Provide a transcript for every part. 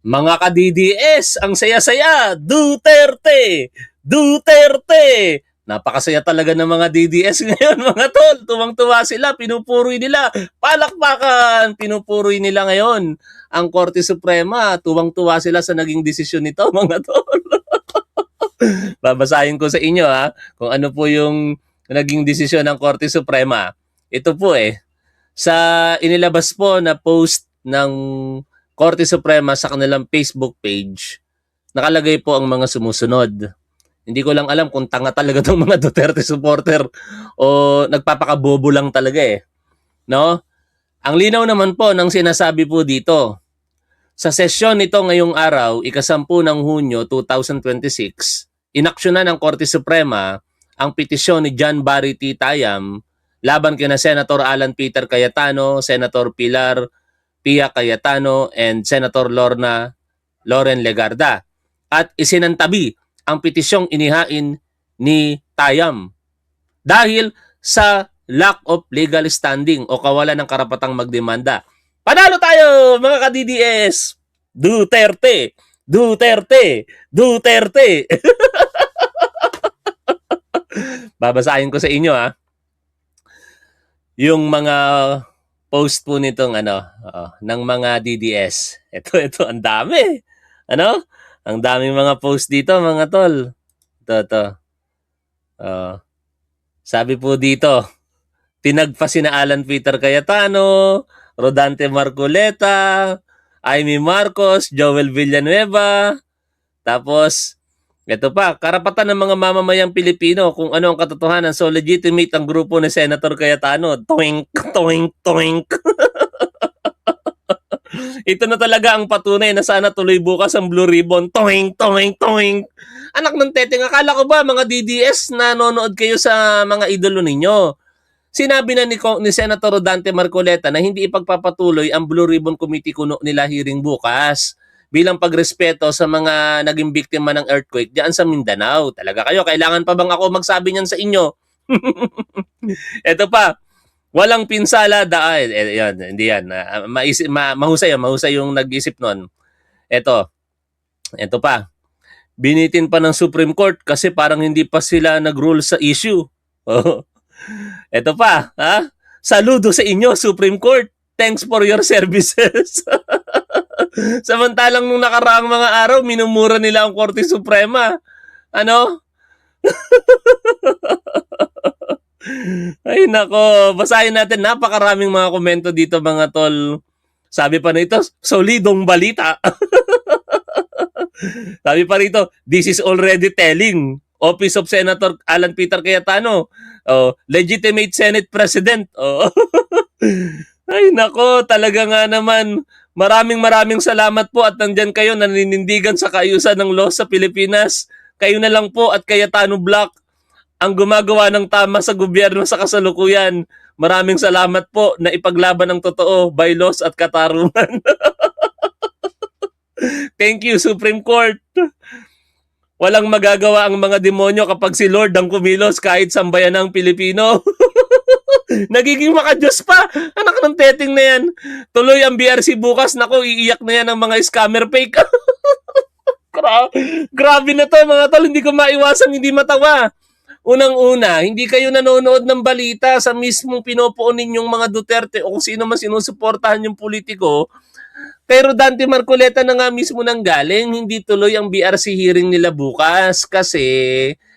Mga ka-DDS, ang saya-saya! Duterte! Duterte! Napakasaya talaga ng mga DDS ngayon, mga tol. Tuwang-tuwa sila, pinupuri nila. Palakpakan! Pinupuri nila ngayon. Ang Korte Suprema, tuwang-tuwa sila sa naging desisyon nito, mga tol. Babasahin ko sa inyo kung ano po yung naging desisyon ng Korte Suprema. Ito po sa inilabas po na post ng Korte Suprema sa kanilang Facebook page, nakalagay po ang mga sumusunod. Hindi ko lang alam kung tanga talaga tong mga Duterte supporter o nagpapakabobo lang talaga no? Ang linaw naman po ng sinasabi po dito. Sa sesyon nito ngayong araw, ika-10 ng Hunyo 2026, inaksyonan ng Korte Suprema ang petisyon ni John Barry T. Tayam laban kina Senator Alan Peter Cayetano, Senator Pilar Pia Cayetano, and Senator Loren Legarda. At isinantabi ang petisyong inihain ni Tayam dahil sa lack of legal standing o kawalan ng karapatang magdemanda. Panalo tayo, mga ka-DDS! Duterte! Duterte! Duterte! Babasahin ko sa inyo yung mga post po nitong ng mga DDS. Ito, ang dami. Ang daming mga post dito, mga tol. Ito. Sabi po dito, tinagpa sina Alan Peter Cayetano, Rodante Marcoleta, Amy Marcos, Joel Villanueva. Tapos, ito pa, karapatan ng mga mamamayang Pilipino kung ano ang katotohanan. So, legitimate ang grupo ni Senator Cayetano. Toink, toink, toink. Ito na talaga ang patunay na sana tuloy bukas ang Blue Ribbon. Toink, toink, toink. Anak ng teteng, akala ko ba mga DDS nanonood kayo sa mga idolo ninyo? Sinabi na ni Senator Rodante Marcoleta na hindi ipagpapatuloy ang Blue Ribbon Committee kuno nila hearing bukas bilang pagrespeto sa mga naging biktima ng earthquake diyan sa Mindanao. Talaga kayo, kailangan pa bang ako magsabi niyan sa inyo? Ito pa, walang pinsala dahil hindi yan. Mahusay yung nag-isip nun. Ito pa. Binitin pa ng Supreme Court kasi parang hindi pa sila nag-rule sa issue. Ito pa, saludo sa inyo, Supreme Court. Thanks for your services. Samantalang nung nakaraang mga araw, minumura nila ang Korte Suprema. Ay nako, basahin natin. Napakaraming mga komento dito, mga tol. Sabi pa nito, solidong balita. Sabi pa rito, this is already telling. Office of Senator Alan Peter Cayetano. Legitimate Senate President. Ay nako, talaga nga naman. Maraming salamat po at nandyan kayo naninindigan sa kaayusan ng law sa Pilipinas. Kayo na lang po at Cayetano Block ang gumagawa ng tama sa gobyerno sa kasalukuyan. Maraming salamat po na ipaglaban ang totoo, bylaws at katarungan. Thank you, Supreme Court. Walang magagawa ang mga demonyo kapag si Lord ang kumilos kahit sambayan ng Pilipino. Nagiging makadiyos pa. Anak ng teteng na yan. Tuloy ang BRC bukas. Naku, iiyak na yan ang mga scammer fake. Grabe na to, mga tol. Hindi ko maiwasan hindi matawa. Unang-una, hindi kayo nanonood ng balita sa mismong pinupuon ninyong mga Duterte o kung sino man sinusuportahan yung politiko. Pero Rodante Marcoleta na nga mismo nang galing, hindi tuloy ang BRC hearing nila bukas kasi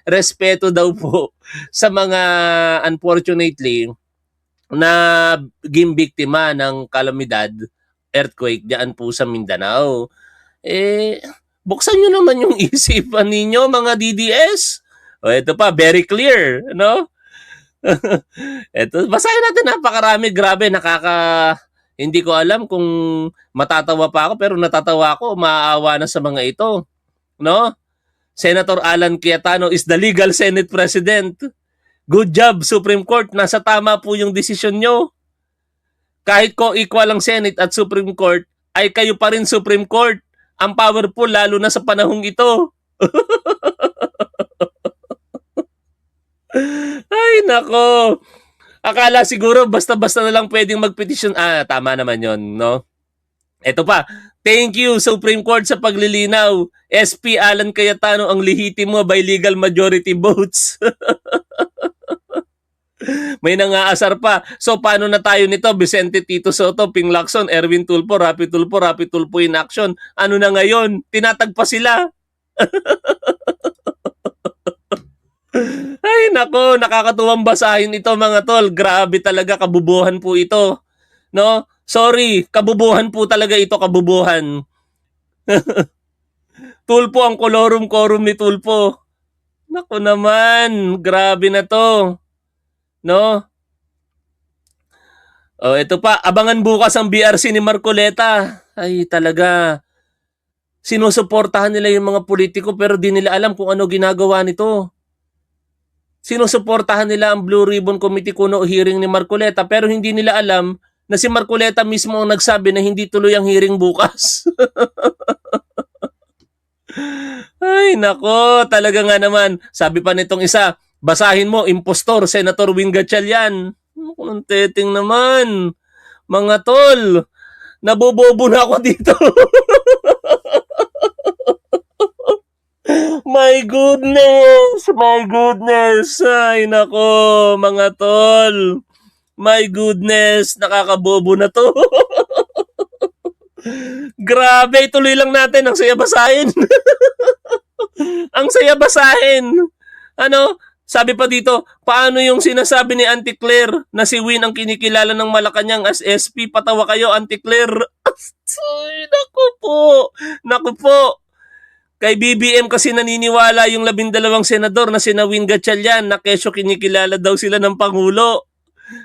respeto daw po sa mga unfortunately na biktima ng kalamidad, earthquake diyan po sa Mindanao. Buksan nyo naman yung isipan ninyo, mga DDS. Ito pa, very clear, no? Ito, basahin natin, napakarami, grabe, hindi ko alam kung matatawa pa ako, pero natatawa ako, maaawa na sa mga ito, no? Senator Alan Cayetano is the legal Senate President. Good job, Supreme Court, nasa tama po yung desisyon nyo. Kahit co-equal ang Senate at Supreme Court, ay kayo pa rin Supreme Court. Ang powerful, lalo na sa panahong ito. Ay, nako. Akala siguro basta-basta na lang pwedeng magpetisyon. Tama naman yon, no? Ito pa, Thank you, Supreme Court, sa paglilinaw. SP Alan Cayetano ang lehitimo by legal majority votes. May nangaasar pa. So paano na tayo nito? Vicente Tito Soto, Ping Lacson, Erwin Tulfo, Rapi Tulfo in action. Ano na ngayon? Tinatagpa sila. Ay nako, nakakatuwang basahin ito mga tol. Grabe talaga, kabubuhan po ito. No? Sorry, kabubuhan po talaga ito, kabubuhan. Tulfo ang kolorum-korum ni Tulfo. Nako naman, grabe na to. No? Oh, ito pa, abangan bukas ang BRC ni Marcoleta. Ay, talaga. Sinusuportahan nila yung mga politiko pero di nila alam kung ano ginagawa nito. Sinusuportahan nila ang Blue Ribbon Committee kuno hearing ni Marcoleta pero hindi nila alam na si Marcoleta mismo ang nagsabi na hindi tuloy ang hearing bukas. Ay, nako, talaga nga naman. Sabi pa nitong isa, basahin mo, impostor, Senator Wing Gatchalian. Anong teting naman. Mga tol, nabobobo na ako dito. My goodness, my goodness. Ay, nako, mga tol. My goodness, nakakabobo na to. Grabe, tuloy lang natin. Ang saya basahin. Ang saya basahin. Ano? Sabi pa dito, paano yung sinasabi ni Auntie Claire na si Win ang kinikilala ng Malacanang as SP? Patawa kayo, Auntie Claire. Ay, naku po. Naku po. Kay BBM kasi naniniwala yung 12 senador na sina Win Gatchalian na kesyo kinikilala daw sila ng Pangulo.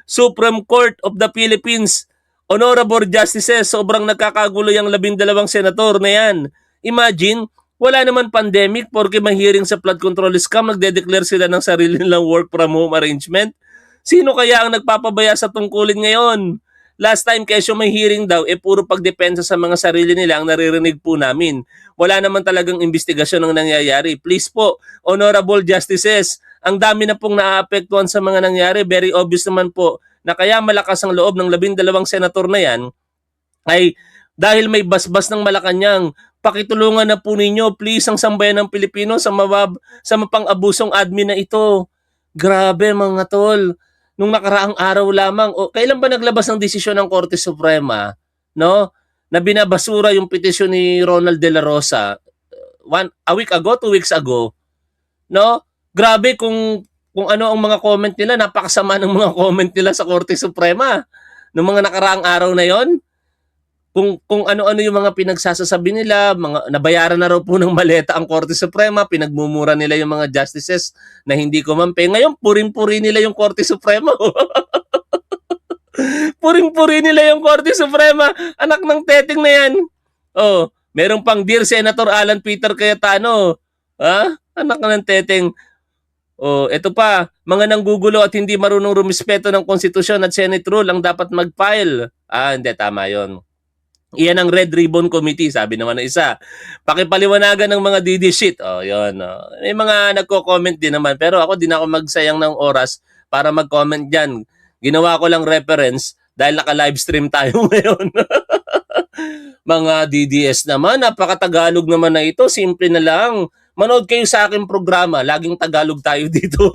Supreme Court of the Philippines, Honorable Justices, sobrang nagkakagulo yung 12 senador na yan. Imagine, wala naman pandemic porque may hearing sa flood control scam, nagde-declare sila ng sarili nilang work from home arrangement. Sino kaya ang nagpapabaya sa tungkulin ngayon? Last time, kesyo may hearing daw, puro pagdepensa sa mga sarili nila ang naririnig po namin. Wala naman talagang investigasyon ang nangyayari. Please po, Honorable Justices, ang dami na pong naaapektuhan sa mga nangyari. Very obvious naman po na kaya malakas ang loob ng 12 senator na yan ay dahil may basbas ng Malacanang. Pakitulungan na po ninyo, please, ang sambayan ng Pilipino sa mapang-abusong admin na ito. Grabe mga tol. Nung nakaraang araw lamang, kailan ba naglabas ng desisyon ng Korte Suprema, no? Na binabasura yung petisyon ni Ronald De La Rosa a week ago, 2 weeks ago, no? Grabe kung ano ang mga comment nila, napakasama ng mga comment nila sa Korte Suprema noong mga nakaraang araw na yon. Kung ano-ano yung mga pinagsasasabi nila, mga nabayaran na raw po ng maleta ang Korte Suprema, pinagmumura nila yung mga justices na hindi kumampi. Ngayon, puring-puri nila yung Korte Suprema. Puring-puri nila yung Korte Suprema. Anak ng teting na yan. Oh, meron pang Dear Senator Alan Peter Cayetano. Ha? Anak ng teting. Oh, ito pa, mga nanggugulo at hindi marunong rumispeto ng konstitusyon at Senate rule ang dapat mag-file. Hindi, tama yon. Iyan ang Red Ribbon Committee, sabi naman ng isa. Pakipaliwanagan ng mga DD shit. Yun. May mga nagko-comment din naman, pero ako din ako magsayang ng oras para mag-comment dyan. Ginawa ko lang reference dahil naka-livestream tayo ngayon. Mga DDS naman, napaka-Tagalog naman na ito. Simple na lang. Manood kayo sa aking programa. Laging Tagalog tayo dito.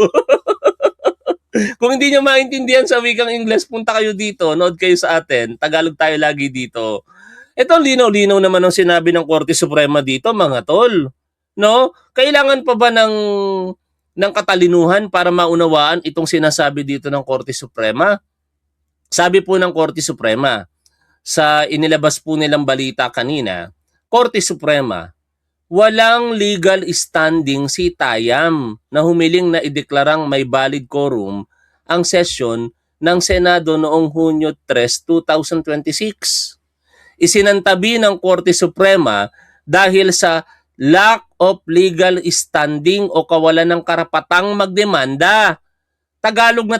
Kung hindi nyo maintindihan sa wikang Ingles, punta kayo dito. Nood kayo sa atin. Tagalog tayo lagi dito. Ito linaw-linaw naman ang sinabi ng Korte Suprema dito, mga tol. No? Kailangan pa ba ng katalinuhan para maunawaan itong sinasabi dito ng Korte Suprema? Sabi po ng Korte Suprema, sa inilabas po nilang balita kanina, Korte Suprema, walang legal standing si Tayam na humiling na ideklarang may valid quorum ang sesyon ng Senado noong Hunyo 3, 2026. Isinantabi ng Korte Suprema dahil sa lack of legal standing o kawalan ng karapatang magdemanda. Tagalog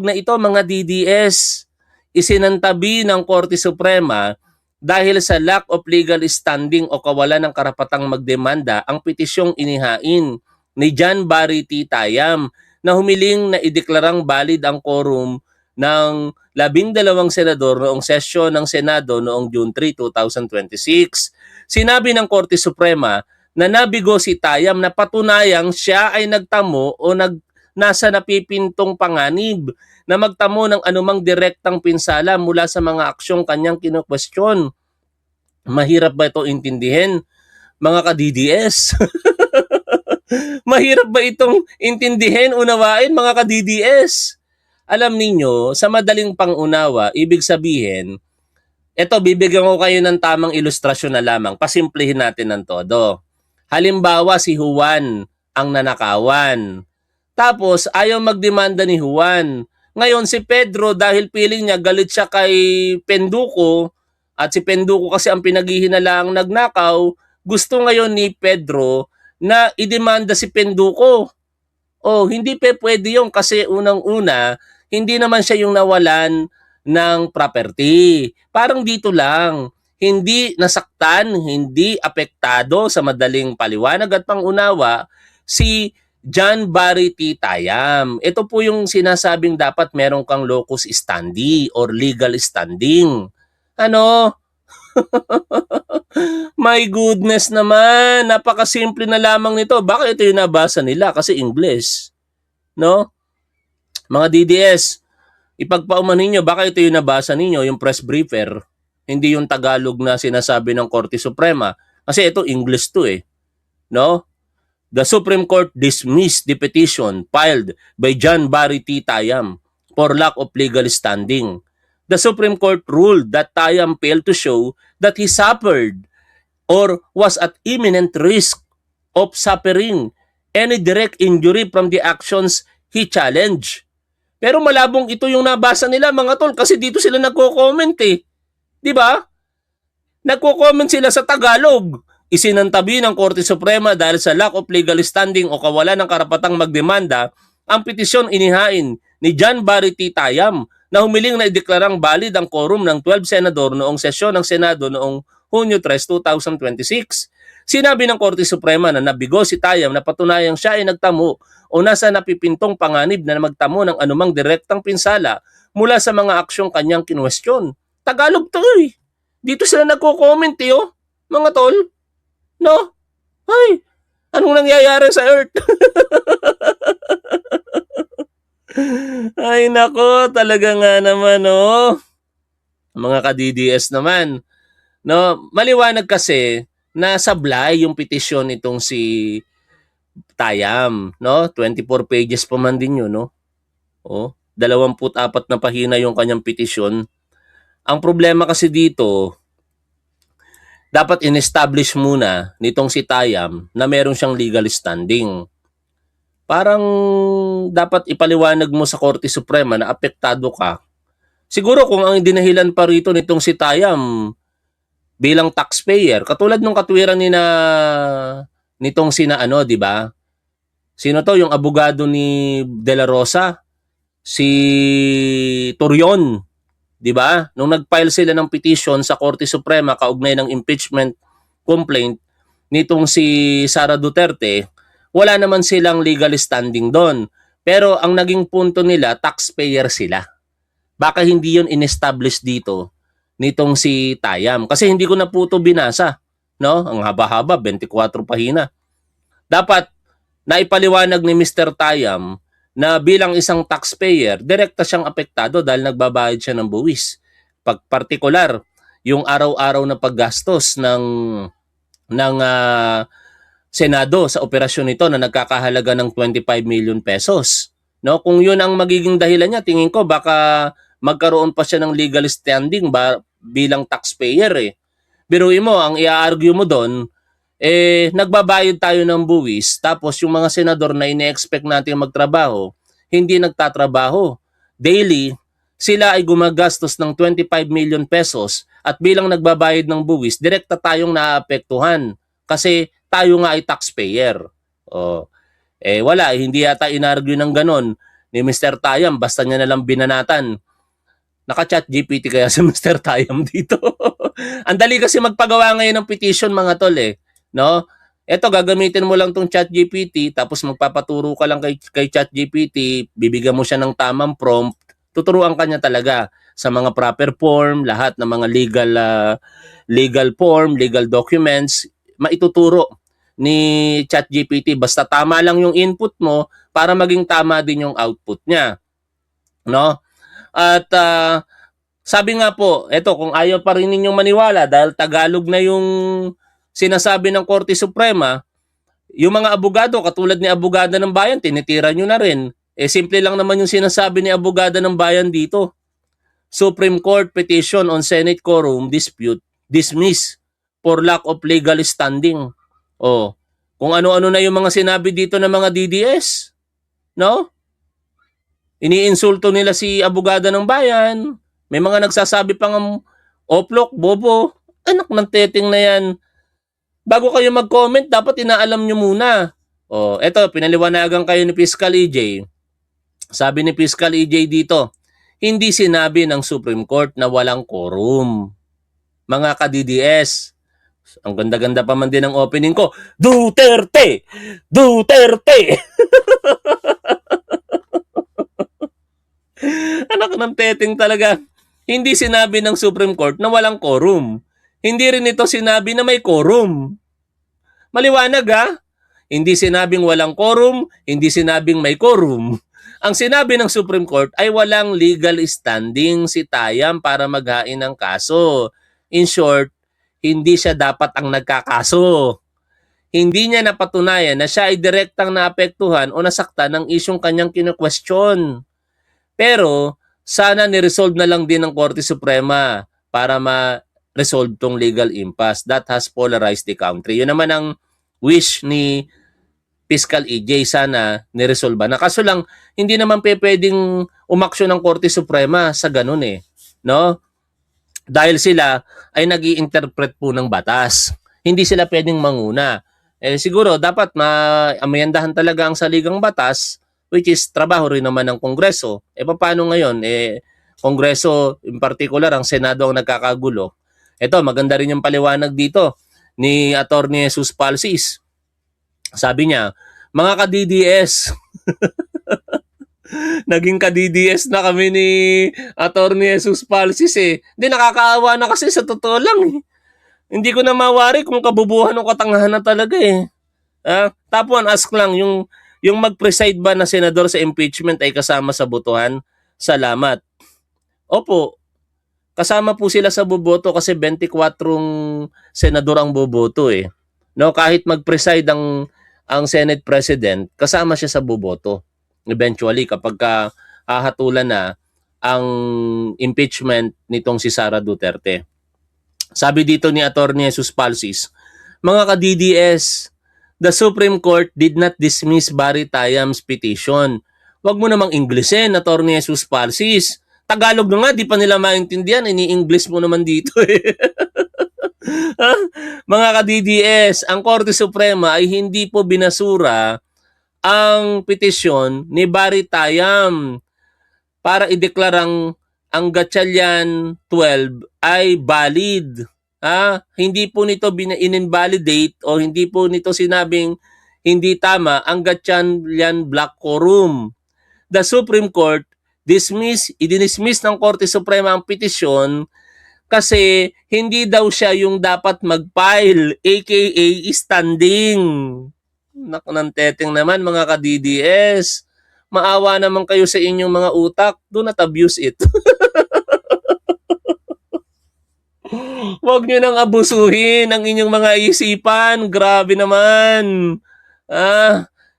na ito, mga DDS. Isinantabi ng Korte Suprema dahil sa lack of legal standing o kawalan ng karapatang magdemanda ang petisyong inihain ni John Barry T. Tayam na humiling na ideklarang valid ang quorum ng 12 senador noong sesyon ng Senado noong June 3, 2026. Sinabi ng Korte Suprema na nabigo si Tayam na patunayang siya ay nagtamo o nasa napipintong panganib na magtamo ng anumang direktang pinsala mula sa mga aksyong kanyang kinukwestiyon. Mahirap ba ito intindihin, mga ka-DDS? Mahirap ba itong intindihin, unawain, mga ka-DDS? Alam ninyo, sa madaling pangunawa, ibig sabihin, eto, bibigyan ko kayo ng tamang ilustrasyon na lamang. Pasimplihin natin ng todo. Halimbawa, si Juan ang nanakawan. Tapos, ayaw magdemanda ni Juan. Ngayon, si Pedro, dahil piling niya, galit siya kay Penduko, at si Penduko kasi ang pinaghihinalang nagnakaw, gusto ngayon ni Pedro na idemanda si Penduko. Oh, hindi pwede yun kasi unang-una, hindi naman siya yung nawalan ng property. Parang dito lang, hindi nasaktan, hindi apektado sa madaling paliwanag at pangunawa si John Barry T. Tayam. Ito po yung sinasabing dapat meron kang locus standi or legal standing. Ano? My goodness naman, napakasimple na lamang nito. Bakit ito yung nabasa nila? Kasi English. No? Mga DDS, ipagpauman ninyo, baka ito yung nabasa ninyo, yung press briefer, hindi yung Tagalog na sinasabi ng Korte Suprema. Kasi ito, English to eh. No? The Supreme Court dismissed the petition filed by John Barry T. Tayam for lack of legal standing. The Supreme Court ruled that Tayam failed to show that he suffered or was at imminent risk of suffering any direct injury from the actions he challenged. Pero malabong ito yung nabasa nila, mga tol, kasi dito sila nagko-comment eh. Di ba? Nagko-comment sila sa Tagalog. Isinantabi ng Korte Suprema dahil sa lack of legal standing o kawalan ng karapatang magdemanda, ang petisyon inihain ni John Barry T. Tayam na humiling na ideklarang valid ang quorum ng 12 senador noong sesyon ng Senado noong Hunyo 3, 2026. Sinabi ng Korte Suprema na nabigo si Tayam na patunayang siya ay nagtamo o nasa napipintong panganib na magtamo ng anumang direktang pinsala mula sa mga aksyong kanyang kinwestiyon. Tagalog to eh. Dito sila nagko-comment eh, oh, mga tol. No? Ay, anong nangyayari sa Earth? Ay nako, talaga nga naman, oh. Mga ka-DDS naman. No, maliwanag kasi na sablay yung petisyon itong si Tayam, no? 24 pages pa man din yun, no? Oh, 24 na pahina yung kanyang petisyon. Ang problema kasi dito, dapat in-establish muna nitong si Tayam na meron siyang legal standing. Parang dapat ipaliwanag mo sa Korte Suprema na apektado ka. Siguro kung ang dinahilan pa rito nitong si Tayam bilang taxpayer, katulad nung katwiran nitong sina ano, di ba? Sino to? Yung abogado ni De La Rosa, si Torion, di ba? Nung nag-file sila ng petition sa Korte Suprema kaugnay ng impeachment complaint nitong si Sara Duterte, wala naman silang legal standing doon. Pero ang naging punto nila, taxpayer sila. Baka hindi yun in-establish dito nitong si Tayam. Kasi hindi ko na po ito binasa. No? Ang haba-haba, 24 pahina. Dapat naipaliwanag ni Mr. Tayam na bilang isang taxpayer, direkta siyang apektado dahil nagbabayad siya ng buwis. Pag partikular, yung araw-araw na paggastos ng Senado sa operasyon nito na nagkakahalaga ng 25 million pesos. No, kung 'yun ang magiging dahilan niya, tingin ko baka magkaroon pa siya ng legal standing bilang taxpayer eh. Biruin mo, ang i-argue mo doon nagbabayad tayo ng buwis tapos yung mga senador na ine-expect natin magtrabaho, hindi nagtatrabaho. Daily, sila ay gumagastos ng 25 million pesos at bilang nagbabayad ng buwis, direkta tayong naapektuhan kasi tayo nga ay taxpayer. Oh. Wala, hindi yata inargue ng ganon ni Mr. Tayam, basta niya nalang binanatan. Naka-chat GPT kaya si Mr. Tayam dito. Ang dali kasi magpagawa ngayon ng petition, mga tol eh. No? Eto, gagamitin mo lang tong chat GPT, tapos magpapaturo ka lang kay chat GPT, bibigyan mo siya ng tamang prompt, tuturuan ka niya talaga. sa mga proper form, lahat ng mga legal form, legal documents, maituturo ni ChatGPT. Basta tama lang yung input mo para maging tama din yung output niya. No? At sabi nga po, eto kung ayaw pa rin ninyong maniwala dahil Tagalog na yung sinasabi ng Korte Suprema, yung mga abogado katulad ni Abogada ng Bayan, tinitira nyo na rin. Simple lang naman yung sinasabi ni Abogada ng Bayan dito. Supreme Court petition on Senate quorum dispute dismiss for lack of legal standing. Kung ano-ano na yung mga sinabi dito ng mga DDS. No? Iniinsulto nila si Abogada ng Bayan. May mga nagsasabi pang oplok, bobo. Anak ng teteng na yan. Bago kayo mag-comment, dapat inaalam nyo muna. Eto, pinaliwanagan kayo ni Fiscal EJ. Sabi ni Fiscal EJ dito, hindi sinabi ng Supreme Court na walang quorum. Mga ka-DDS, ang ganda-ganda pa man din ang opening ko, Duterte! Duterte! Anak ng teteng talaga. Hindi sinabi ng Supreme Court na walang quorum. Hindi rin ito sinabi na may quorum. Maliwanag ha? Hindi sinabing walang quorum, hindi sinabing may quorum. Ang sinabi ng Supreme Court ay walang legal standing si Tayam para maghain ng kaso. In short, hindi siya dapat ang nagkakaso. Hindi niya napatunayan na siya ay direktang naapektuhan o nasaktan ng isyong kanyang kinu-question. Pero sana ni-resolve na lang din ng Korte Suprema para ma-resolve tong legal impasse that has polarized the country. Yun naman ang wish ni Fiscal EJ, sana ni-resolve na. Kaso lang, hindi naman pwedeng umaksyon ng Korte Suprema sa ganun no? Dahil sila ay nag-i-interpret po ng batas. Hindi sila pwedeng manguna. Siguro dapat amayandahan talaga ang saligang batas, which is trabaho rin naman ng Kongreso. Paano ngayon? Kongreso, in particular, ang Senado ang nagkakagulo. Ito, maganda rin yung paliwanag dito ni Atty. Jesus Palsis. Sabi niya, mga ka-DDS, naging ka-DDS na kami ni Atty. Jesus Palsis Hindi, nakakaawa na kasi sa totoo lang Hindi ko na mawari kung kabubuhan o katangahan na talaga Tapuan, ask lang, yung mag-preside ba na senador sa impeachment ay kasama sa botohan? Salamat. Opo, kasama po sila sa boboto kasi 24 senador ang boboto No, kahit mag-preside ang Senate President, kasama siya sa boboto. Eventually, kapag hahatulan na ang impeachment nitong si Sara Duterte. Sabi dito ni Atty. Jesus Palsis, mga ka-DDS, the Supreme Court did not dismiss Barry Tayam's petition. Wag mo namang Englishin, Atty. Jesus Palsis. Tagalog na nga, di pa nila maintindihan. Ini-English mo naman dito Mga ka-DDS, ang Korte Suprema ay hindi po binasura ang petisyon ni Barry Tayam para ideklarang ang Gatchalian 12 ay valid. Hindi po nito in-invalidate o hindi po nito sinabing hindi tama ang Gatchalian Black Quorum. The Supreme Court idinismiss ng Korte Suprema ang petisyon kasi hindi daw siya yung dapat mag-file, aka standing. Naku ng teteng naman mga ka-DDS. Maawa naman kayo sa inyong mga utak. Do not abuse it. Huwag nyo nang abusuhin ang inyong mga isipan. Grabe naman.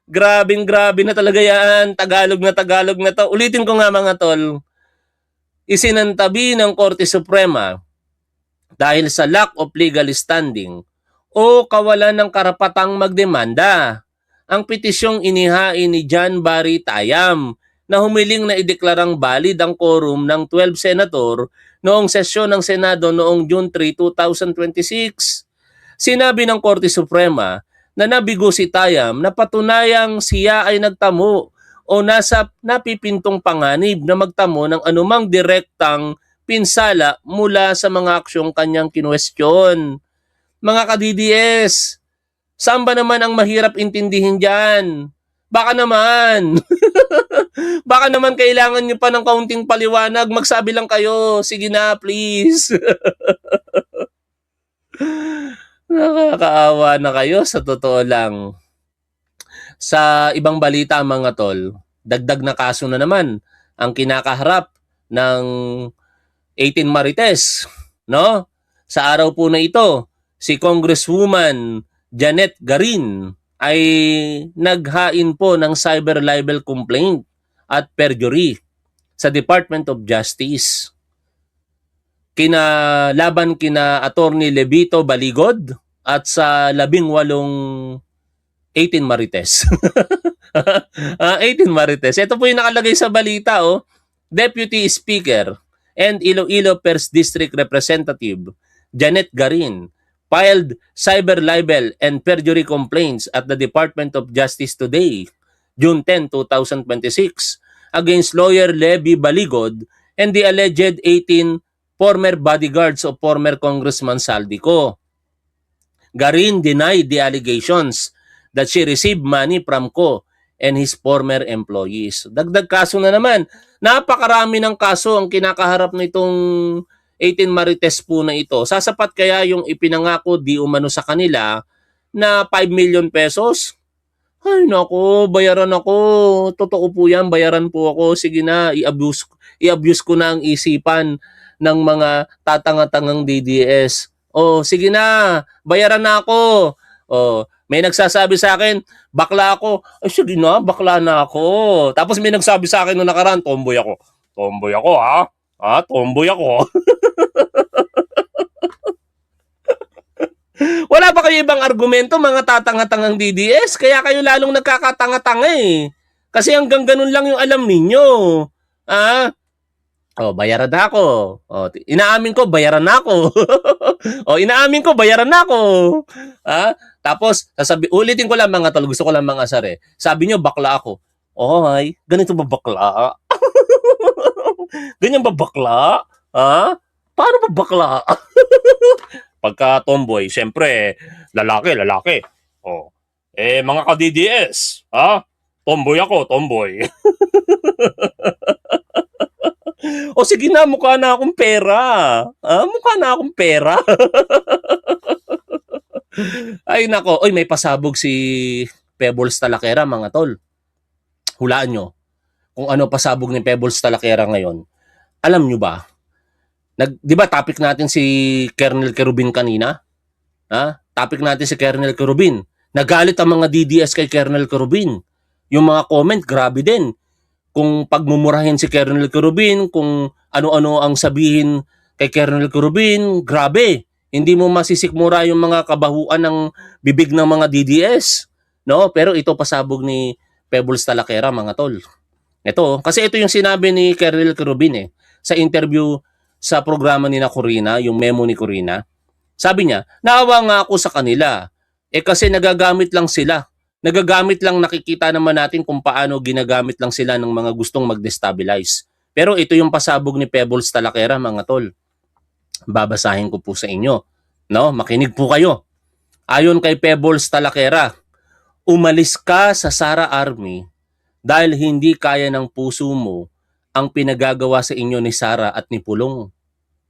Grabe na talaga yan. Tagalog na to. Ulitin ko nga mga tol. Isinantabi ng Korte Suprema dahil sa lack of legal standing o kawalan ng karapatang magdemanda ang petisyong inihain ni John Barry Tayam na humiling na ideklarang valid ang quorum ng 12 senator noong sesyon ng Senado noong June 3, 2026. Sinabi ng Korte Suprema na nabigo si Tayam na patunayang siya ay nagtamo o nasa napipintong panganib na magtamo ng anumang direktang pinsala mula sa mga aksyong kanyang kinuwestiyon. Mga ka-DDS, saan ba naman ang mahirap intindihin dyan? Baka naman. Baka naman kailangan nyo pa ng kaunting paliwanag. Magsabi lang kayo. Sige na, please. Nakakaawa na kayo sa totoo lang. Sa ibang balita mga tol, dagdag na kaso na naman ang kinakaharap ng 18 Marites, no? Sa araw po na ito, si Congresswoman Janet Garin ay naghain po ng cyber libel complaint at perjury sa Department of Justice. Laban kina Attorney Levito Baligod at sa 18 Marites. 18 Marites. Ito po yung nakalagay sa balita, oh. Deputy Speaker and Iloilo 1st District Representative Janet Garin filed cyber libel and perjury complaints at the Department of Justice today, June 10, 2026, against lawyer Levy Baligod and the alleged 18 former bodyguards of former Congressman Saldico. Garin denied the allegations that she received money from Ko and his former employees. Dagdag kaso na naman. Napakarami ng kaso ang kinakaharap nitong 18 Marites po na ito. Sasapat kaya yung ipinangako di umano sa kanila na 5 million pesos? Ay nako, bayaran ako. Totoo po yan, bayaran po ako. Sige na, i-abuse ko na ang isipan ng mga tatanga-tangang DDS. Oh, sige na, bayaran na ako. Oh, may nagsasabi sa akin, bakla ako. Ay, sige na, bakla na ako. Tapos may nagsabi sa akin noong nakaraan, tomboy ako. Tomboy ako, ha? Ha? Tomboy ako. Wala ba kayo ibang argumento, mga tatanga-tangang DDS? Kaya kayo lalong nagkakatanga-tanga eh. Kasi hanggang ganun lang yung alam ninyo. Ah, oh, bayaran na ako. Oh, inaamin ko, bayaran na ako. Oh, inaamin ko, bayaran na ako. Ah, tapos, ulitin ko lang mga tol, gusto ko lang mga asar eh. Sabi nyo, bakla ako. Oh, ay, ganito ba bakla? Ganyan ba bakla? Ha? Paano ba bakla? Pagka tomboy, syempre, lalaki. Oh. Eh, mga ka-DDS, ha? Tomboy ako, tomboy. O sige na, mukha na akong pera. Mukha na akong pera. Ay nako, oy may pasabog si Pebbles Talakera mga tol. Hulaan nyo kung ano pasabog ni Pebbles Talakera ngayon. Alam nyo ba? Di ba topic natin si Colonel Kerubin kanina? Topic natin si Colonel Kerubin. Nagalit ang mga DDS kay Colonel Kerubin. Yung mga comment, grabe din. Kung pagmumurahin si Colonel Kerubin, kung ano-ano ang sabihin kay Colonel Kerubin, grabe. Hindi mo masisikmura yung mga kabahuan ng bibig ng mga DDS. No? Pero ito pasabog ni Pebbles Talakera, mga tol. Ito, kasi ito yung sinabi ni Colonel Kerubin sa interview sa programa ni na Corina, yung memo ni Corina. Sabi niya, naawa nga ako sa kanila. Kasi nagagamit lang sila. Nagagamit lang, nakikita naman natin kung paano ginagamit lang sila ng mga gustong mag-destabilize. Pero ito yung pasabog ni Pebbles Talakera, mga tol. Babasahin ko po sa inyo. No? Makinig po kayo. Ayon kay Pebbles Talakera, umalis ka sa Sara Army dahil hindi kaya ng puso mo ang pinagagawa sa inyo ni Sara at ni Pulong.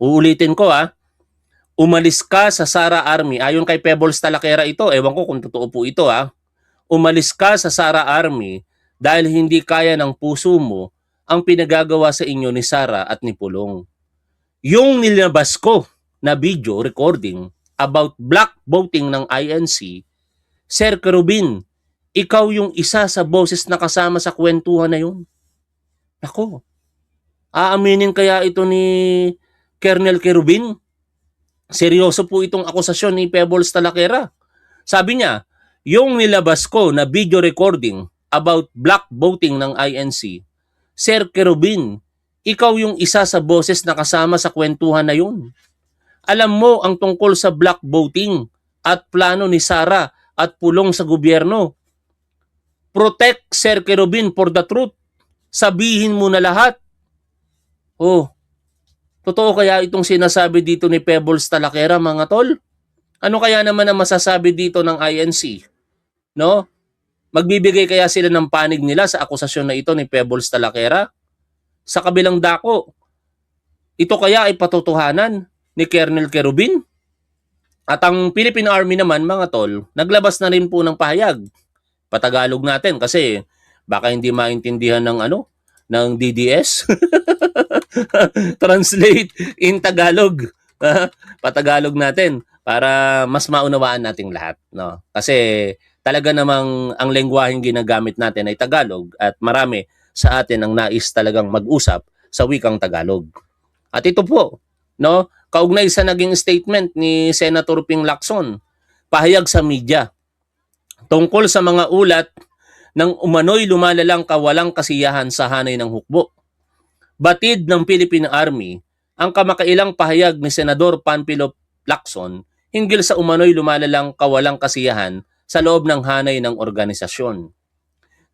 Uulitin ko umalis ka sa Sara Army. Ayon kay Pebbles Talakera ito, ewan ko kung totoo po ito Umalis ka sa Sara Army dahil hindi kaya ng puso mo ang pinagagawa sa inyo ni Sara at ni Pulong. Yung nilabas ko na video recording about black voting ng INC, Sir Kerubin, ikaw yung isa sa boses na kasama sa kwentuhan na yun. Ako, aaminin kaya ito ni Colonel Kerubin? Seryoso po itong akusasyon ni Pebbles Talakera. Sabi niya, yung nilabas ko na video recording about black voting ng INC, Sir Kerubin, ikaw yung isa sa boses na kasama sa kwentuhan na yun. Alam mo ang tungkol sa black voting at plano ni Sara at Pulong sa gobyerno. Protect Sir Kerubin for the truth. Sabihin mo na lahat. Oh, totoo kaya itong sinasabi dito ni Pebbles Talakera, mga tol? Ano kaya naman ang masasabi dito ng INC? No? Magbibigay kaya sila ng panig nila sa akusasyon na ito ni Pebbles Talakera? Sa kabilang dako, ito kaya ay patotohanan ni Colonel Querubin? At ang Philippine Army naman, mga tol, naglabas na rin po ng pahayag. Patagalog natin kasi baka hindi maintindihan ng ng DDS. Translate in Tagalog. Patagalog natin para mas maunawaan nating lahat, no? Kasi talaga namang ang lengguwaheng ginagamit natin ay Tagalog at marami sa atin ang nais talagang mag-usap sa wikang Tagalog. At ito po, no, kaugnay sa naging statement ni Senator Ping Lacson, pahayag sa media tungkol sa mga ulat ng umano'y lumalalang kawalang kasiyahan sa hanay ng hukbo. Batid ng Philippine Army ang kamakailang pahayag ni Senador Panfilo Lacson hinggil sa umano'y lumalalang kawalang kasiyahan sa loob ng hanay ng organisasyon.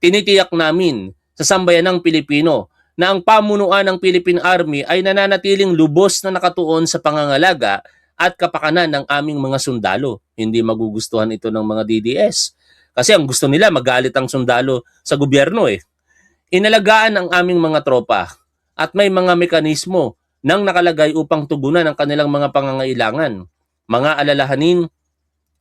Tinitiyak namin sa sambayanang Pilipino na ang pamunuan ng Philippine Army ay nananatiling lubos na nakatuon sa pangangalaga at kapakanan ng aming mga sundalo. Hindi magugustuhan ito ng mga DDS. Kasi ang gusto nila magalit ang sundalo sa gobyerno eh. Inalagaan ang aming mga tropa at may mga mekanismo nang nakalagay upang tugunan ang kanilang mga pangangailangan, mga alalahanin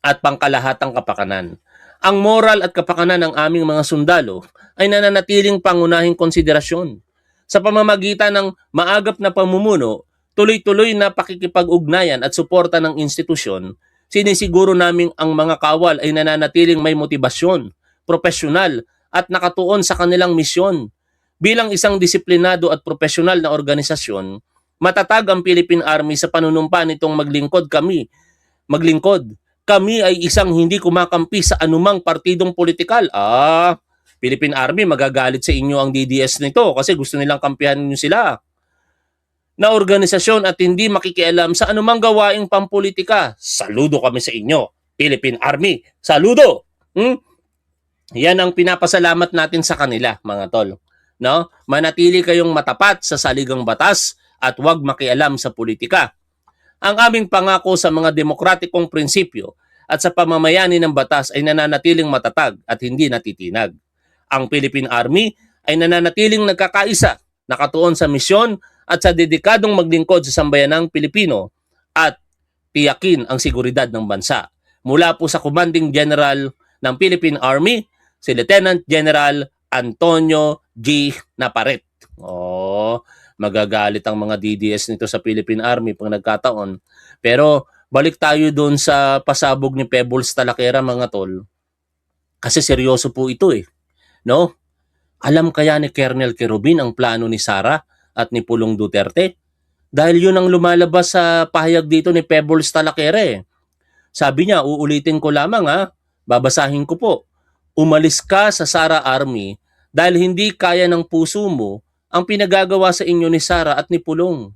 at pangkalahatang kapakanan. Ang moral at kapakanan ng aming mga sundalo ay nananatiling pangunahing konsiderasyon. Sa pamamagitan ng maagap na pamumuno, tuloy-tuloy na pakikipag-ugnayan at suporta ng institusyon, sinisiguro naming ang mga kawal ay nananatiling may motibasyon, profesional at nakatuon sa kanilang misyon. Bilang isang disiplinado at profesional na organisasyon, matatag ang Philippine Army sa panunumpa nitong maglingkod. Kami ay isang hindi kumakampi sa anumang partidong politikal. Philippine Army, magagalit sa inyo ang DDS nito kasi gusto nilang kampihan niyo sila. Na organisasyon at hindi makikialam sa anumang gawaing pampolitika. Saludo kami sa inyo, Philippine Army. Saludo! Yan ang pinapasalamat natin sa kanila, mga tol. No? Manatili kayong matapat sa saligang batas at huwag makialam sa politika. Ang aming pangako sa mga demokratikong prinsipyo at sa pamamayani ng batas ay nananatiling matatag at hindi natitinag. Ang Philippine Army ay nananatiling nagkakaisa, nakatuon sa misyon at sa dedikadong maglingkod sa sambayanang Pilipino at tiyakin ang seguridad ng bansa. Mula po sa Commanding General ng Philippine Army, si Lieutenant General Antonio G. Naparet. Magagalit ang mga DDS nito sa Philippine Army pag nagkataon. Pero balik tayo doon sa pasabog ni Pebbles Talakera, mga tol. Kasi seryoso po ito eh. No? Alam kaya ni Colonel Querubin ang plano ni Sara at ni Pulong Duterte? Dahil yun ang lumalabas sa pahayag dito ni Pebbles Talakera eh. Sabi niya, uulitin ko lamang babasahin ko po. Umalis ka sa Sara Army dahil hindi kaya ng puso mo ang pinagagawa sa inyo ni Sara at ni Pulong.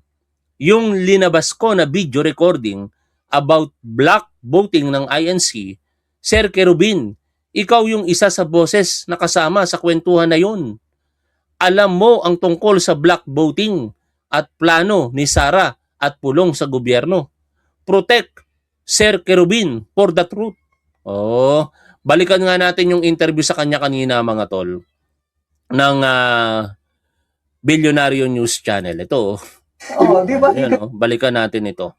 Yung linabas ko na video recording about black voting ng INC, Sir Querubin, ikaw yung isa sa boses na kasama sa kwentuhan na yun. Alam mo ang tungkol sa black voting at plano ni Sara at Pulong sa gobyerno. Protect Sir Querubin for the truth. Balikan nga natin yung interview sa kanya kanina, mga tol, ng Billionario News Channel. Ito. Di ba? Balikan natin ito.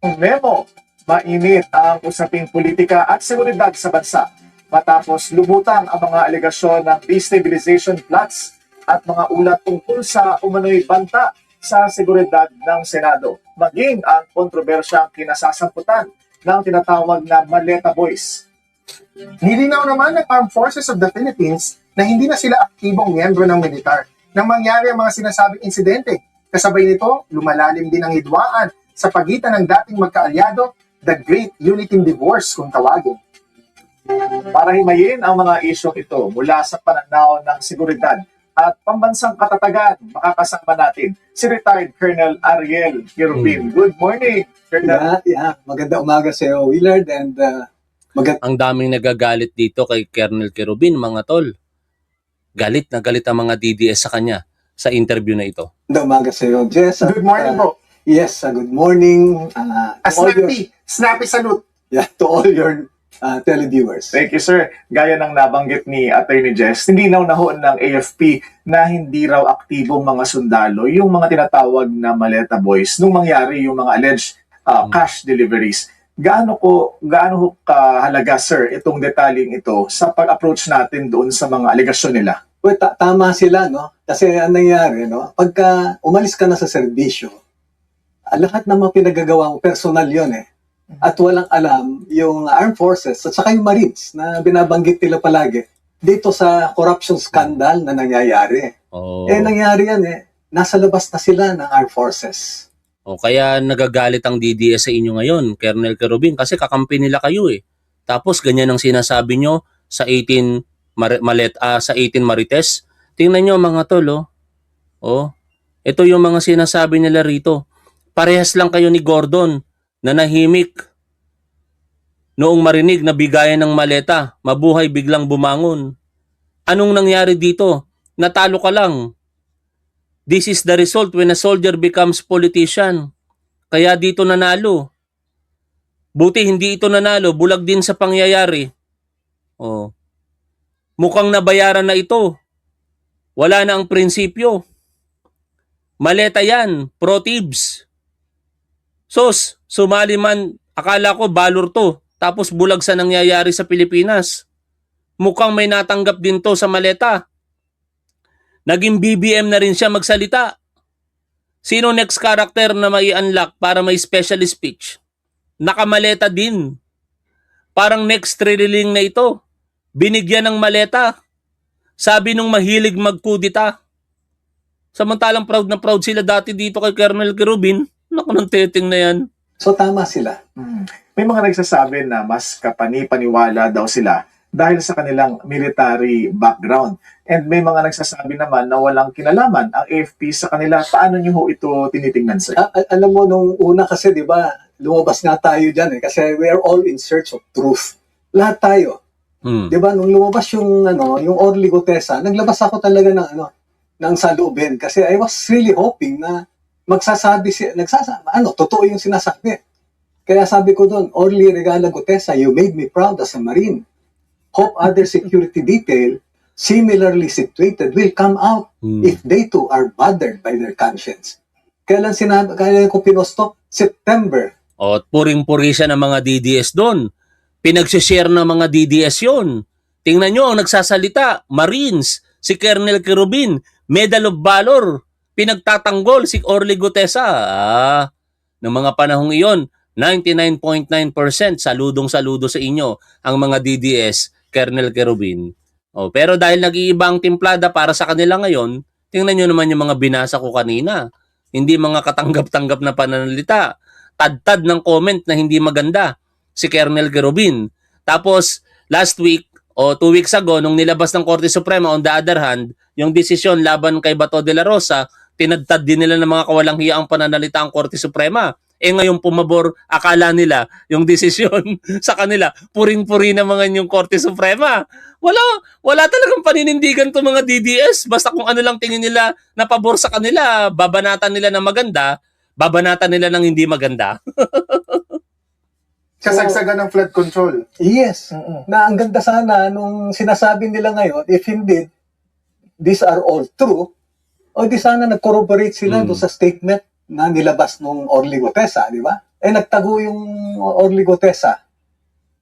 Memo, mainit ang usaping politika at seguridad sa bansa matapos lubutang ang mga alegasyon ng destabilization plots at mga ulat tungkol sa umano'y banta sa seguridad ng Senado, maging ang kontrobersyang kinasasamputan ng tinatawag na Maleta Boys. Nilinaw naman ng Armed Forces of the Philippines na hindi na sila aktibong miyembro ng militar nang mangyari ang mga sinasabing insidente. Kasabay nito, lumalalim din ang hidwaan sa pagitan ng dating magkaalyado, the Great Unity Divorce kung tawagin. Para himayin ang mga isyong ito mula sa pananaw ng seguridad at pambansang katatagan, makakasama natin si retired Colonel Ariel Querubin. Good morning, Colonel. Maganda umaga sa iyo, Willard, and ang daming nagagalit dito kay Colonel Querubin, mga tol. Galit na galit ang mga DDS sa kanya sa interview na ito. maganda umaga sa iyo, Jess. Good morning po. Yes, good morning. Snappy salute. To all your televiewers. Thank you, sir. Gaya ng nabanggit ni Attorney Jess, hindi naunahon ng AFP na hindi raw aktibong mga sundalo yung mga tinatawag na Maleta Boys nung mangyari yung mga alleged cash deliveries. Gaano ho kahalaga, sir, itong detaling ito sa pag-approach natin doon sa mga alegasyon nila? Well, tama sila, no? Kasi ang nangyari, no? Pagka umalis ka na sa serbisyo, lahat ng mga pinagagawa mo, personal yon eh. At walang alam yung armed forces at saka yung Marines na binabanggit nila palagi dito sa corruption scandal na nangyayari. Oh. Nangyari yan nasa labas na sila ng armed forces. O kaya nagagalit ang DDS sa inyo ngayon, Colonel Kerubin, kasi kakampi nila kayo eh. Tapos ganyan ang sinasabi nyo sa 18 sa 18 Marites. Tingnan nyo mga tol, oh. Ito yung mga sinasabi nila rito. Parehas lang kayo ni Gordon na nahimik noong marinig na bigayan ng maleta, mabuhay biglang bumangon. Anong nangyari dito? Natalo ka lang. This is the result when a soldier becomes politician. Kaya dito nanalo. Buti hindi ito nanalo, bulag din sa pangyayari. Oh. Mukhang nabayaran na ito. Wala na ang prinsipyo. Maleta yan, pro-tibs. Sos, sumali man, akala ko balor to, tapos bulag sa nangyayari sa Pilipinas. Mukhang may natanggap din to sa maleta. Naging BBM na rin siya magsalita. Sino next character na may unlock para may special speech? Nakamaleta din. Parang next thrilling na ito. Binigyan ng maleta. Sabi nung mahilig magkudita. Samantalang proud na proud sila dati dito kay Colonel Kerubin. Naku ng teting na yan. So tama sila. May mga nagsasabi na mas kapani-paniwala daw sila dahil sa kanilang military background. And may mga nagsasabi naman na walang kinalaman ang AFP sa kanila. Paano nyo ho ito tinitingnan, sir? Alam mo, nung una kasi, di ba, lumabas nga tayo dyan kasi we are all in search of truth. Lahat tayo. Di ba, nung lumabas yung Orly Gutesa, naglabas ako talaga ng saloobin kasi I was really hoping na totoo yung sinasabi. Kaya sabi ko doon, Orly Regala Gutesa, you made me proud as a Marine. Hope other security detail similarly situated will come out if they too are bothered by their conscience. Kailan ko pinusto? September. O, puring-puri siya ng mga DDS doon. Pinagsishare ng mga DDS yun. Tingnan nyo ang nagsasalita, Marines, si Colonel Kerubin, Medal of Valor, pinagtatanggol si Orly Gutesa. Ng mga panahong iyon, 99.9% saludong-saludo sa inyo ang mga DDS, Colonel Kerubin. O, pero dahil nag-iiba ang timplada para sa kanila ngayon, tingnan nyo naman yung mga binasa ko kanina. Hindi mga katanggap-tanggap na pananalita. Tad-tad ng comment na hindi maganda si Colonel Kerubin. Tapos, last week o 2 weeks ago, nung nilabas ng Korte Suprema, on the other hand, yung desisyon laban kay Bato de la Rosa, tinadtad din nila ng mga kawalang hiya ang pananalita ang Korte Suprema. Ngayon pumabor, akala nila yung desisyon sa kanila, puring-puri na mga yung Korte Suprema. Wala talagang paninindigan to mga DDS. Basta kung ano lang tingin nila na pabor sa kanila, babanatan nila ng maganda, babanatan nila ng hindi maganda. Kasagsagan ng flood control. Yes. Na ang ganda sana nung sinasabi nila ngayon, if indeed these are all true, o di sana nag-corroborate sila doon sa statement na nilabas nung Orly Gutesa, di ba? Nagtago yung Orly Gutesa.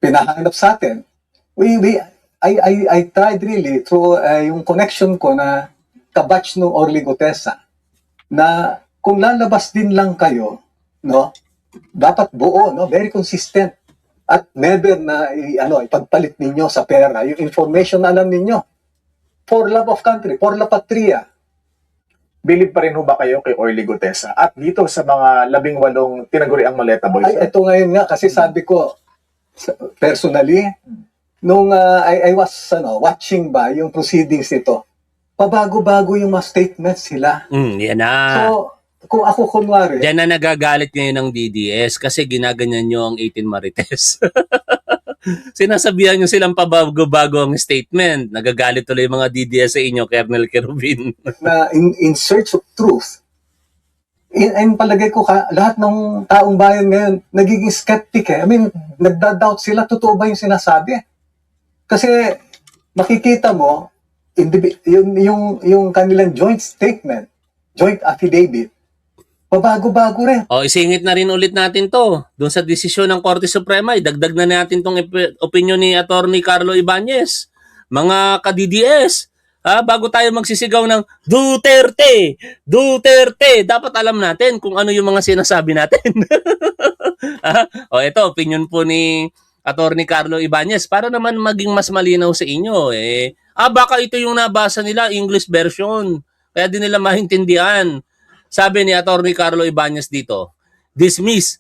Pinahanap sa atin. I tried really through yung connection ko na kabatch nung Orly Gutesa na kung lalabas din lang kayo, no? Dapat buo, no? Very consistent. At never na ipagpalit ninyo sa pera yung information na alam ninyo. For love of country, for la patria. Believe pa rin ho ba kayo kay Orly Gutesa? At dito sa mga 18 tinaguriang Maleta Boys? Ay, ito ngayon nga, kasi sabi ko, personally, nung I was watching ba yung proceedings nito, pabago-bago yung mga statements sila. Yan na. So, kung ako kunwari, Diyan na nagagalit ngayon ng DDS kasi ginaganyan nyo ang 18 Marites. Sinasabihan nyo silang pabago-bago ang statement. Nagagalit tuloy yung mga DDS sa inyo, Colonel Kerubin. na in search of truth, in palagay ko, lahat ng taong bayan ngayon, nagiging skeptic eh. I mean, nagda-doubt sila, totoo ba yung sinasabi? Kasi, makikita mo, yung kanilang joint statement, joint affidavit, pabago-bago rin. O, isingit na rin ulit natin to. Doon sa desisyon ng Korte Suprema, idagdag na natin tong opinion ni Attorney Carlo Ibanez. Mga ka-DDS, bago tayo magsisigaw ng Duterte, Duterte, dapat alam natin kung ano yung mga sinasabi natin. O, ito, opinion po ni Attorney Carlo Ibanez para naman maging mas malinaw sa inyo. Baka ito yung nabasa nila, English version. Kaya din nila maintindihan. Sabi ni Attorney Carlo Ibanez dito, dismiss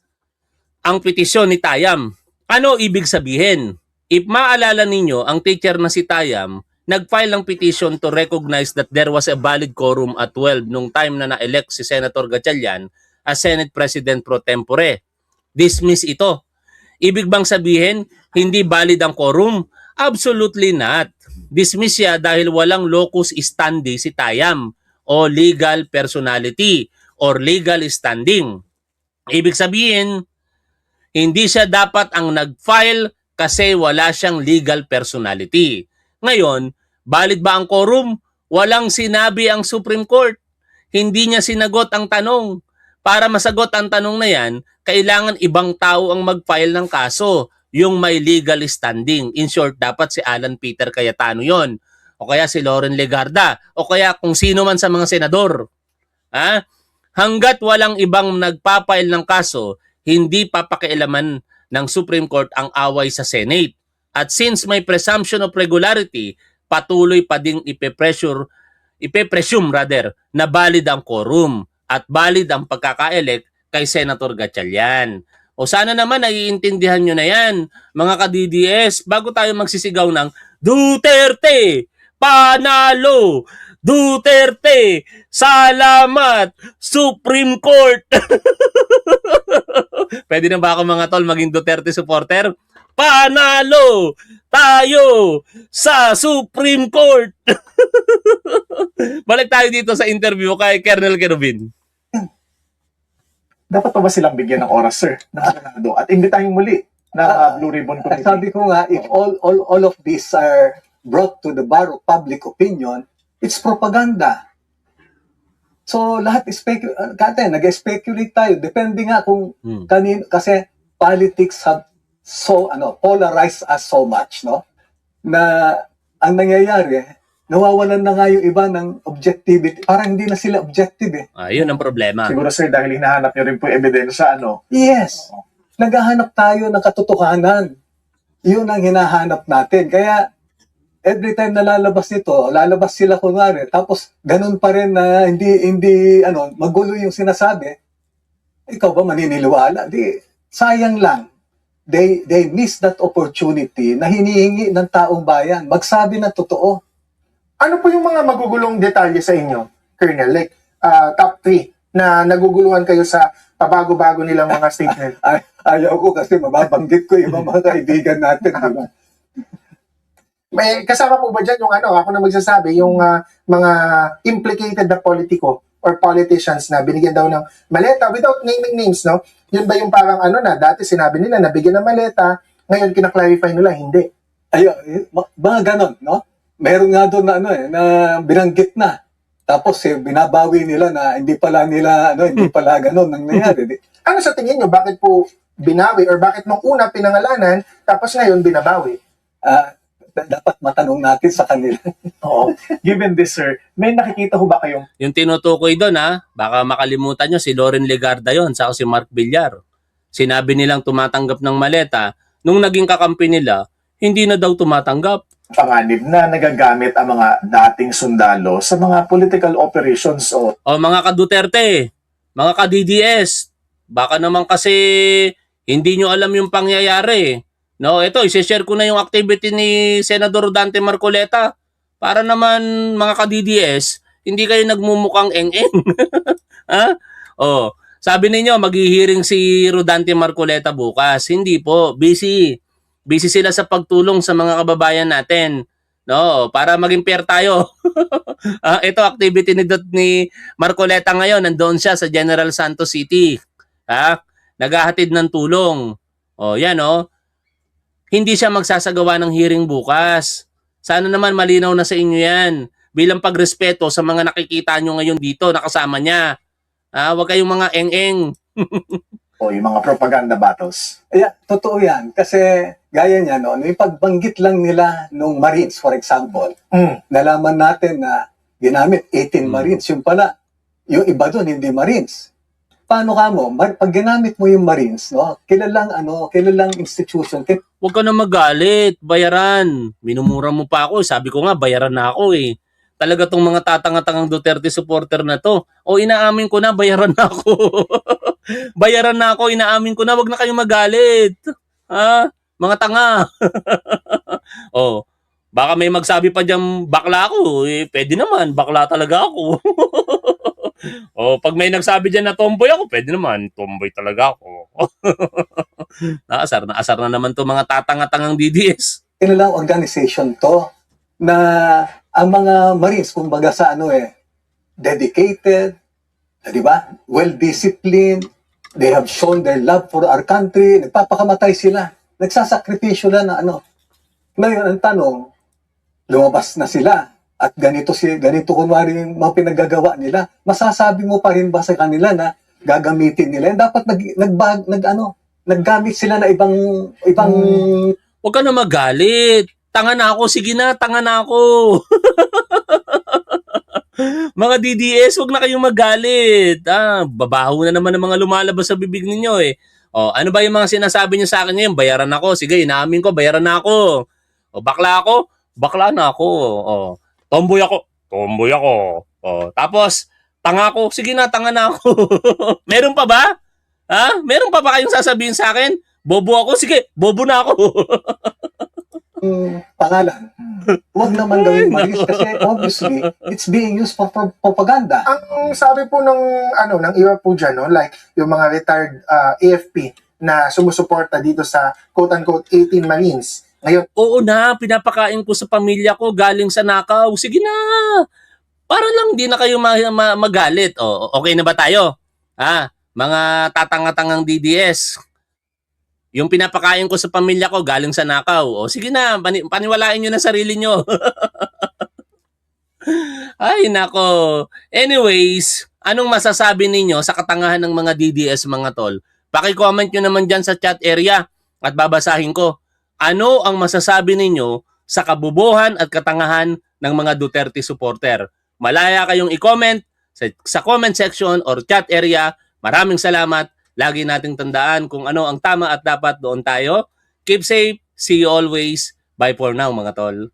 ang petisyon ni Tayam. Ano ibig sabihin? If maalala ninyo, ang teacher na si Tayam, nag-file ng petition to recognize that there was a valid quorum at 12 nung time na na-elect si Senator Gatchalian as Senate President pro tempore. Dismiss ito. Ibig bang sabihin, hindi valid ang quorum? Absolutely not. Dismiss siya dahil walang locus standi si Tayam o legal personality or legal standing. Ibig sabihin, hindi siya dapat ang nag-file kasi wala siyang legal personality. Ngayon, valid ba ang quorum? Walang sinabi ang Supreme Court. Hindi niya sinagot ang tanong. Para masagot ang tanong na yan, kailangan ibang tao ang mag-file ng kaso, yung may legal standing. In short, dapat si Alan Peter Cayetano yon, o kaya si Loren Legarda, o kaya kung sino man sa mga senador. Hanggat walang ibang nagpapail ng kaso, hindi papakialaman ng Supreme Court ang away sa Senate. At since may presumption of regularity, patuloy pa ding ipe-presume na valid ang quorum at valid ang pagkaka-elect kay Senator Gatchalian. O sana naman naiintindihan nyo na yan, mga ka-DDS, bago tayo magsisigaw ng Duterte! Panalo! Duterte! Salamat! Supreme Court! Pwede na ba ako mga tol maging Duterte supporter? Panalo! Tayo sa Supreme Court! Balik tayo dito sa interview kay Colonel Kerubin. Dapat pa ba silang bigyan ng oras, sir, ng Senado? At imbitahin muli ng Blue Ribbon Committee? Sabi ko nga, if all of these are brought to the bar of public opinion, it's propaganda. So lahat nag-speculate tayo. Depende nga kung kanino, kasi politics have polarized us so much, no? Na ang nangyayari, nawawalan na nga yung iba ng objectivity. Parang hindi na sila objective eh. Yun ang problema. Siguro, sir, dahil hinahanap nyo rin po ebidensya, ano? Yes. Naghahanap tayo ng katotohanan. Yun ang hinahanap natin. Kaya, every time na lalabas sila kunwari, tapos ganun pa rin na hindi magulo yung sinasabi, ikaw ba maniniwala? Sayang lang. They miss that opportunity na hinihingi ng taong bayan. Magsabi ng totoo. Ano po yung mga magugulong detalye sa inyo, Colonel? Like, top 3 na naguguluhan kayo sa pabago-bago nilang mga statement? Ayaw ko kasi mababanggit ko yung mga kaibigan natin. Diba? May kasama po ba dyan yung ako na magsasabi, yung mga implicated na politiko or politicians na binigyan daw ng maleta without naming names, no? Yun ba yung parang na dati sinabi nila na bigyan ng maleta, ngayon kinaklarify nila, hindi. Mga ganon, no? Meron nga doon na binanggit na. Tapos binabawi nila na hindi pala ganon ang nangyari. Ano sa tingin nyo, bakit po binawi or bakit nung una pinangalanan tapos ngayon binabawi? Dapat matanong natin sa kanila. Oo. Given this, sir, may nakikita ho ba kayong Yung tinutukoy doon baka makalimutan nyo si Loren Legarda yon, saka si Mark Villar. Sinabi nilang tumatanggap ng maleta, nung naging kakampi nila, hindi na daw tumatanggap. panganib na nagagamit ang mga dating sundalo sa mga political operations o O mga ka-Duterte, mga ka-DDS, baka naman kasi hindi nyo alam yung pangyayari. No, ito, i-share ko na yung activity ni Senador Rodante Marcoleta para naman mga ka-DDS, hindi kayo nagmumukhang eng-eng. Sabi ninyo, maghihiring si Rodante Marcoleta bukas. Hindi po, busy. Busy sila sa pagtulong sa mga kababayan natin. No, para maging fair tayo. Ito activity ni Marcoleta ngayon, nandoon siya sa General Santos City. Naghahatid ng tulong. Yan Hindi siya magsasagawa ng hearing bukas. Sana naman malinaw na sa inyo yan. Bilang pagrespeto sa mga nakikita nyo ngayon dito, nakasama niya. Huwag kayong mga eng-eng. O yung mga propaganda battles. Yeah, totoo yan. Kasi gaya niya, yung pagbanggit lang nila nung Marines, for example, nalaman natin na ginamit 18 Marines. Yung pala, yung iba doon, hindi Marines. Paano ka mo? Pag ginamit mo yung Marines, kilalang institution. Huwag ka na magalit. Bayaran. Minumura mo pa ako. Sabi ko nga, bayaran na ako eh. Talaga tong mga tatanga-tangang Duterte supporter na to. Inaamin ko na, bayaran na ako. Bayaran na ako, inaamin ko na, wag na kayong magalit. Mga tanga. Baka may magsabi pa diyan bakla ako. Pwede naman, bakla talaga ako. Pag may nagsabi diyan na tomboy ako, pwede naman, tomboy talaga ako. Naasar na naman to mga tatanga-tangang DDS. Kilalang organization to na ang mga Marines, kumbaga sa dedicated, di ba? Well-disciplined, they have shown their love for our country, nagpapakamatay sila, nagsasakripisyo na Ngayon, ang tanong, lumabas na sila, at ganito kunwari yung mga pinagagawa nila, masasabi mo pa rin ba sa kanila na gagamitin nila? Dapat naggamit sila na ibang Huwag ka na magalit. Tanga na ako. Sige na, tanga na ako. Mga DDS, huwag na kayong magalit. Babaho na naman ang mga lumalabas sa bibig ninyo eh. Ano ba yung mga sinasabi niyo sa akin ngayon? Bayaran ako. Sige, inaamin ko, bayaran na ako. Bakla ako? Bakla na ako. Tomboy ako. Tomboy ako. Tapos, tanga ako. Sige na, tanga na ako. Meron pa ba? Meron pa ba kayong sasabihin sa akin? Bobo ako? Sige, bobo na ako. pangalan. Huwag naman gawin Marines kasi obviously it's being used for propaganda. Ang sabi po ng iba po dyan, like yung mga retired AFP na sumusuporta dito sa quote-unquote 18 Marines. Ngayon, Oo na, pinapakain ko sa pamilya ko galing sa nakaw. Sige na. Para lang di na kayo magalit. Okay na ba tayo? Mga tatanga-tangang DDS. Yung pinapakain ko sa pamilya ko galing sa nakaw. Sige na, paniwalain nyo na sarili nyo. Ay, nako. Anyways, anong masasabi ninyo sa katangahan ng mga DDS, mga tol? Paki-comment nyo naman dyan sa chat area at babasahin ko. Ano ang masasabi ninyo sa kabubuhan at katangahan ng mga Duterte supporter? Malaya kayong i-comment sa comment section or chat area. Maraming salamat. Lagi nating tandaan kung ano ang tama at dapat, doon tayo. Keep safe. See you always. Bye for now, mga tol.